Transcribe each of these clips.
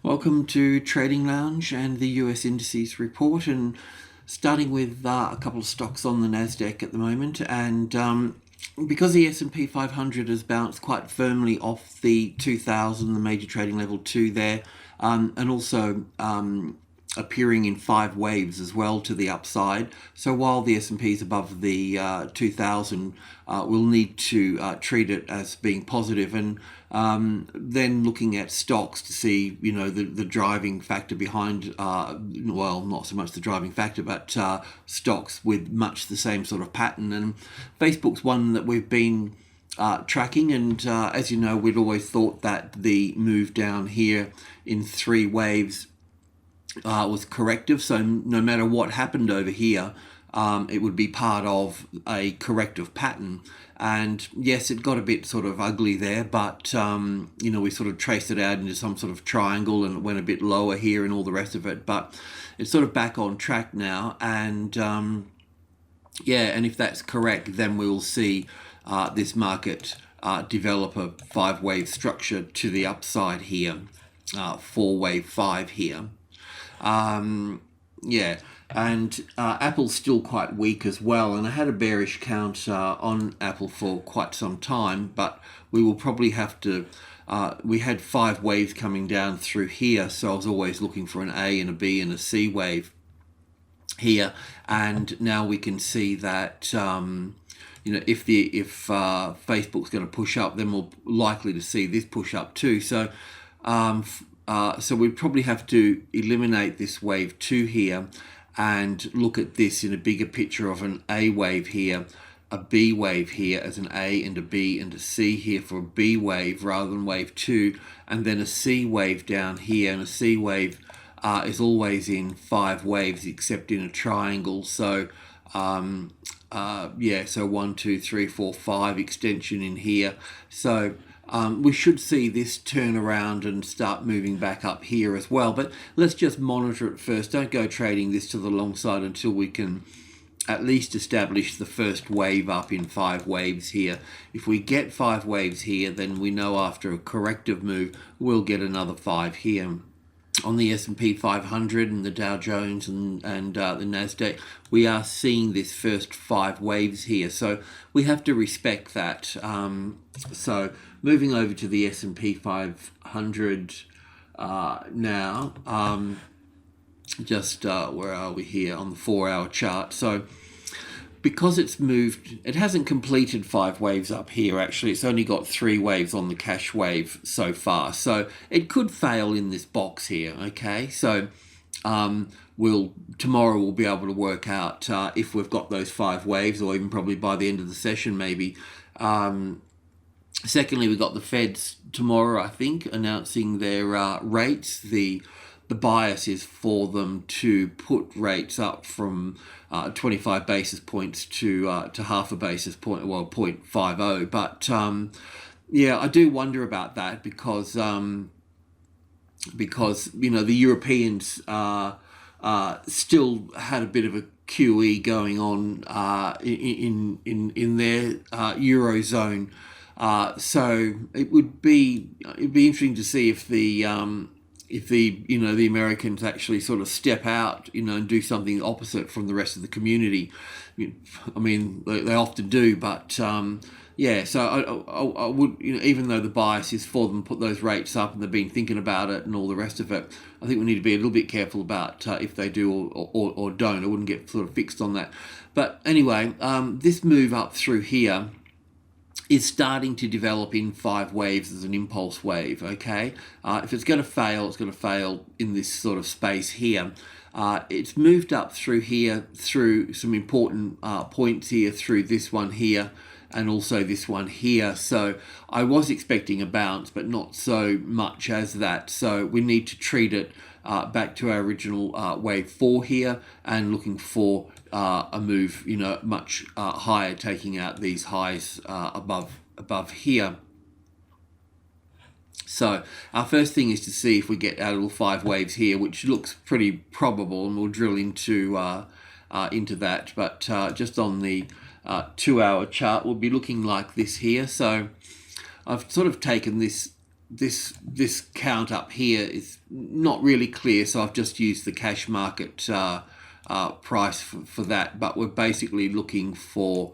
Welcome to Trading Lounge and the US Indices report, and starting with a couple of stocks on the Nasdaq at the moment. And because the S&P 500 has bounced quite firmly off the 2000, the major trading level 2 there, and also appearing in 5 waves as well to the upside. So while the S&P is above the 2000, we'll need to treat it as being positive, and then looking at stocks to see, the driving factor behind, well, not so much the driving factor, but stocks with much the same sort of pattern. And Facebook's one that we've been tracking, and as you know, we'd always thought that the move down here in 3 waves was corrective. So no matter what happened over here, it would be part of a corrective pattern. And yes, it got a bit sort of ugly there, but we sort of traced it out into some sort of triangle, and it went a bit lower here and all the rest of it. But it's sort of back on track now, and and if that's correct, then we'll see this market develop a 5-wave structure to the upside here, 4-wave 5 here. And Apple's still quite weak as well, and I had a bearish count on Apple for quite some time, but we will probably have to, we had 5 waves coming down through here, so I was always looking for an A and a B and a C wave here, and now we can see that if Facebook's going to push up, then we're likely to see this push up too. So so we'd probably have to eliminate this wave 2 here and look at this in a bigger picture of an A wave here, a B wave here as an A and a B and a C here for a B wave rather than wave 2, and then a C wave down here. And a C wave is always in 5 waves except in a triangle. So so 1, 2, 3, 4, 5 extension in here. So we should see this turn around and start moving back up here as well. But let's just monitor it first. Don't go trading this to the long side until we can at least establish the first wave up in 5 waves here. If we get 5 waves here, then we know after a corrective move, we'll get another 5 here. On the S&P 500 and the Dow Jones and the Nasdaq, we are seeing this first 5 waves here. So we have to respect that. So moving over to the S&P 500 now, where are we here on the 4-hour chart? So because it's moved, it hasn't completed 5 waves up here, actually. It's only got 3 waves on the cash wave so far. So it could fail in this box here, okay? So tomorrow we'll be able to work out if we've got those 5 waves, or even probably by the end of the session maybe. Secondly, we've got the Feds tomorrow, I think, announcing their rates. The bias is for them to put rates up from 25 basis points to half a basis point, well, 0.50. But I do wonder about that because the Europeans still had a bit of a QE going on in their eurozone. So it'd be interesting to see if the Americans actually sort of step out, and do something opposite from the rest of the community. I mean, they often do, but so I would, even though the bias is for them to put those rates up, and they've been thinking about it and all the rest of it, I think we need to be a little bit careful about if they do or don't. I wouldn't get sort of fixed on that. But anyway, this move up through here is starting to develop in 5 waves as an impulse wave, okay? If it's going to fail, it's going to fail in this sort of space here. It's moved up through here, through some important points here, through this one here, and also this one here. So I was expecting a bounce, but not so much as that. So we need to treat it back to our original wave 4 here, and looking for a move, much higher, taking out these highs above here. So our first thing is to see if we get our little 5 waves here, which looks pretty probable, and we'll drill into that. But just on the 2-hour chart, we'll be looking like this here. So I've sort of taken this this count up here is not really clear, so I've just used the cash market price for that. But we're basically looking for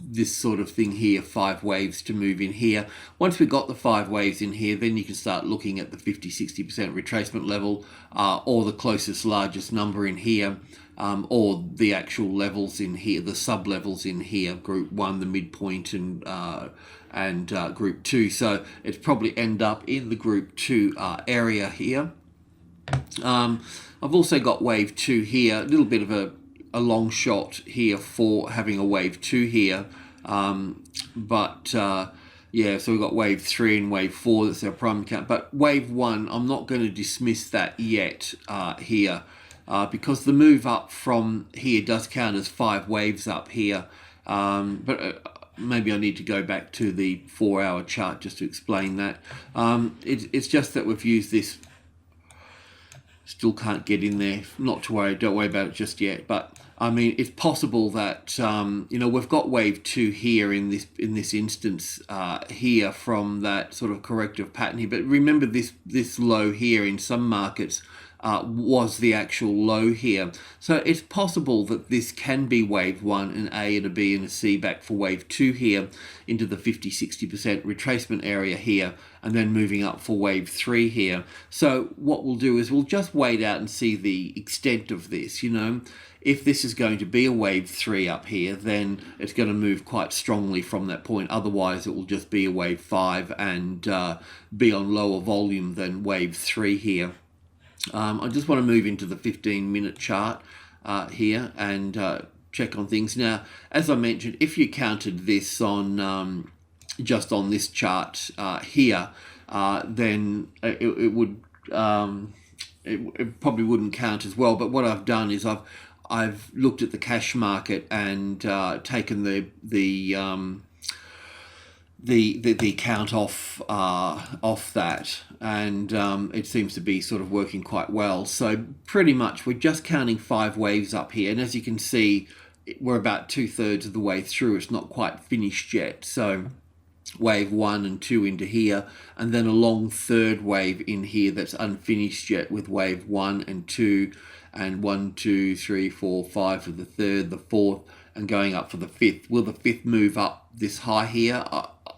this sort of thing here, 5 waves to move in here. Once we've got the 5 waves in here, then you can start looking at the 50-60% retracement level, or the closest largest number in here, or the actual levels in here, the sub levels in here, group 1, the midpoint, and group 2. So it's probably end up in the group 2 area here. I've also got wave 2 here, a little bit of a long shot here for having a wave 2 here, yeah, so we've got wave 3 and wave 4, that's our primary count. But wave 1, I'm not going to dismiss that yet here, because the move up from here does count as 5 waves up here. Maybe I need to go back to the 4-hour chart just to explain that. It's just that we've used this. Still can't get in there. Not to worry, don't worry about it just yet. But I mean, it's possible that we've got wave 2 here in this instance here from that sort of corrective pattern here. But remember, this low here in some markets was the actual low here. So it's possible that this can be wave 1, an A and a B and a C back for wave 2 here into the 50-60% retracement area here, and then moving up for wave 3 here. So what we'll do is we'll just wait out and see the extent of this. If this is going to be a wave 3 up here, then it's going to move quite strongly from that point. Otherwise, it will just be a wave 5 and be on lower volume than wave 3 here. I just want to move into the 15-minute chart here and check on things. Now, as I mentioned, if you counted this on just on this chart here, then it would it probably wouldn't count as well. But what I've done is I've looked at the cash market and taken the count off that, and it seems to be sort of working quite well. So pretty much we're just counting 5 waves up here, and as you can see, we're about 2/3 of the way through. It's not quite finished yet. So wave 1 and 2 into here, and then a long 3rd wave in here that's unfinished yet, with wave 1 and 2, and 1, 2, 3, 4, 5 for the 3rd, the 4th, and going up for the 5th. Will the 5th move up this high here?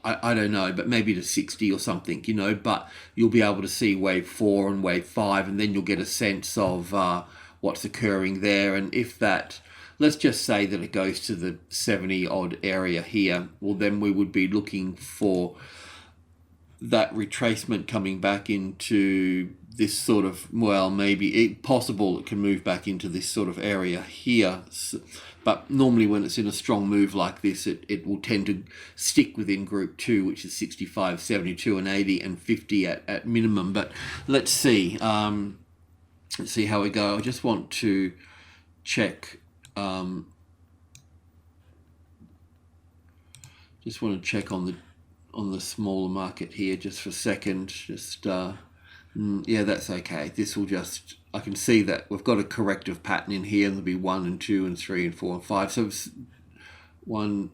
I don't know, but maybe to 60 or something, but you'll be able to see wave 4 and wave 5, and then you'll get a sense of what's occurring there. And if that, let's just say that it goes to the 70 odd area here, well, then we would be looking for that retracement coming back into this sort of, well, maybe possible it can move back into this sort of area here. But normally when it's in a strong move like this, it will tend to stick within group 2, which is 65, 72 and 80 and 50 at minimum. But let's see. Let's see how we go. I just want to check. Just want to check on the smaller market here just for a second. Just yeah, that's okay. This will just, I can see that we've got a corrective pattern in here, and there'll be 1 and 2 and 3 and 4 and 5. So it's 1,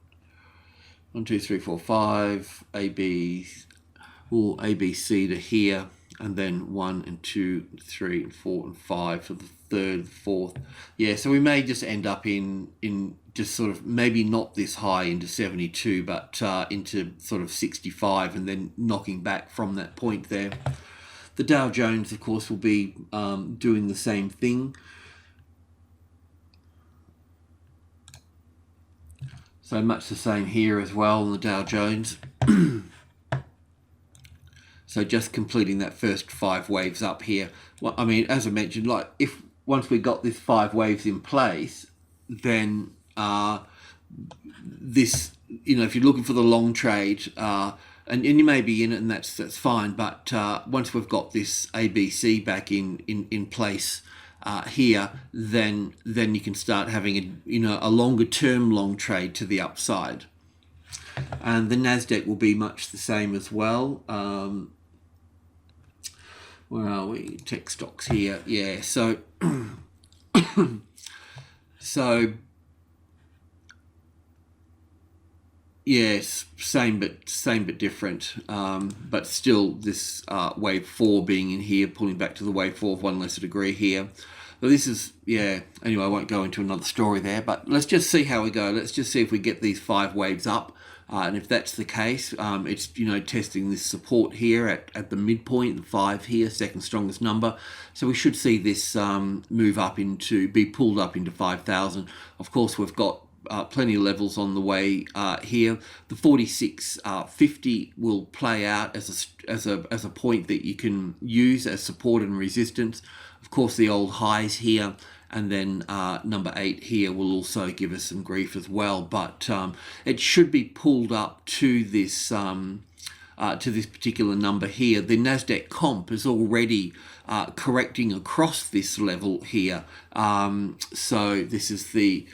2, 3, 4, 5, A, B, C to here, and then 1 and 2, 3 and 4 and 5 for the 3rd, 4th. Yeah, so we may just end up in just sort of maybe not this high into 72, but into sort of 65, and then knocking back from that point there. The Dow Jones, of course, will be doing the same thing. So much the same here as well on the Dow Jones. So just completing that first 5 waves up here. Well, I mean, as I mentioned, like if once we got this 5 waves in place, then this, if you're looking for the long trade, and you may be in it, and that's fine. But once we've got this ABC back in place here, then you can start having a longer term long trade to the upside. And the Nasdaq will be much the same as well. Where are we? Tech stocks here. Yeah. So so Yes, same but different. But still, this wave 4 being in here, pulling back to the wave 4 of 1 lesser degree here. But this is, yeah, anyway, I won't go into another story there, but let's just see how we go. Let's just see if we get these 5 waves up. And if that's the case, it's, testing this support here at the midpoint, the 5 here, second strongest number. So we should see this move up be pulled up into 5,000. Of course, we've got plenty of levels on the way here. The 46.50 will play out as a point that you can use as support and resistance. Of course, the old highs here, and then number 8 here will also give us some grief as well. But it should be pulled up to this particular number here. The Nasdaq comp is already correcting across this level here. So this is the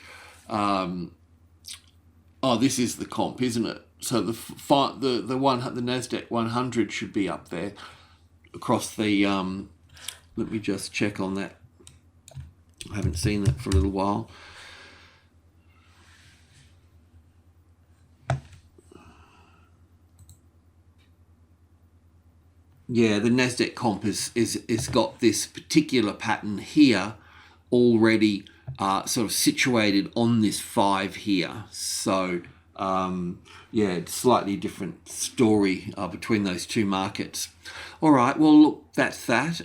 this is the comp, isn't it? So the Nasdaq 100 should be up there across the. Let me just check on that. I haven't seen that for a little while. Yeah, the Nasdaq comp is got this particular pattern here already sort of situated on this 5 here. So yeah, it's slightly different story between those two markets. All right, well, look, that's that.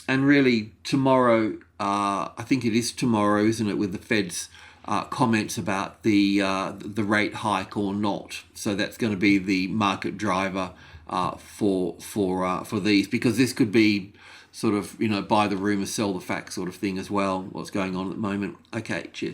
And really, tomorrow, I think it is tomorrow, isn't it, with the Fed's comments about the rate hike or not. So that's going to be the market driver for these, because this could be sort of, buy the rumor, sell the fact sort of thing as well, what's going on at the moment. Okay, cheers.